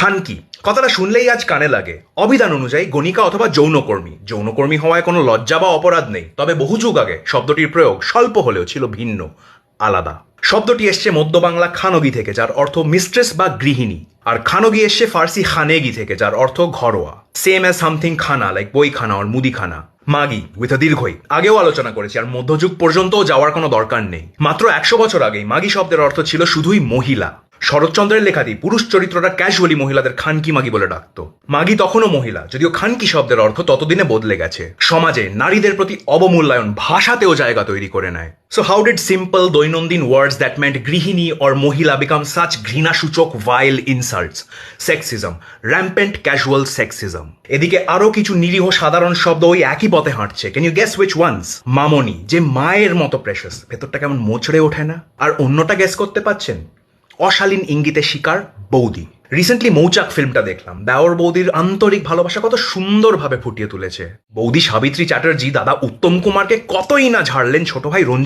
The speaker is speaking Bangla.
খানকি কথাটা শুনলেই আজ কানে লাগে। অভিধান অনুযায়ী গণিকা অথবা যৌনকর্মী। যৌনকর্মী হওয়ায় কোনো লজ্জা বা অপরাধ নেই, তবে বহু যুগ আগে শব্দটির প্রয়োগ স্বল্প হলেও ছিল ভিন্ন, আলাদা। শব্দটি এসছে মধ্য বাংলা খানগি থেকে, যার অর্থ মিস্ট্রেস বা গৃহিণী, আর খানগি এসছে ফার্সি খানেগি থেকে, যার অর্থ ঘরোয়া। সেম অ্যাজ সামথিং খানা, লাইক বইখানা আর মুদিখানা। মাগি উইথ আ দীর্ঘই আগেও আলোচনা করেছি, আর মধ্যযুগ পর্যন্তও যাওয়ার কোনো দরকার নেই। মাত্র 100 বছর আগেই মাগি শব্দের অর্থ ছিল শুধুই মহিলা। শরৎচন্দ্রের লেখাতেই পুরুষ চরিত্রটা ক্যাজুয়ালি মহিলাদের খানকি মাগি বলে ডাকতো। মাগি তখনও মহিলা, যদিও খানকি শব্দের অর্থ ততদিনে বদলে গেছে। সমাজে নারীদের প্রতি অবমূল্যায়ন ভাষাতেও জায়গা তৈরি করে নেয়। সো হাউ ডিড সিম্পল দৈনন্দিন ওয়ার্ডস দ্যাট মেন্ট গৃহিণী অর মহিলা বিকাম সাচ ঘৃণাসূচক vile insults? Sexism, rampant casual sexism. এদিকে আরো কিছু নিরীহ সাধারণ শব্দ ওই একই পথে হাঁটছে। Can you guess which ones? Mamoni, যে মায়ের মতো প্রেশাস, ভেতরটা কেমন মোচড়ে ওঠে না? আর অন্যটা গেস করতে পাচ্ছেন? অশালীন ইঙ্গিতের শিকার বৌদি। রিসেন্টলি মৌচাক ফিল্মটা দেখলাম। দেওর বৌদির আন্তরিক ভালোবাসা কত সুন্দরভাবে ফুটিয়ে তুলেছে। বৌদি সাবিত্রী চ্যাটার্জি দাদা উত্তম কুমারকে কতই না ঝাড়লেন ছোট ভাই রঞ্জিত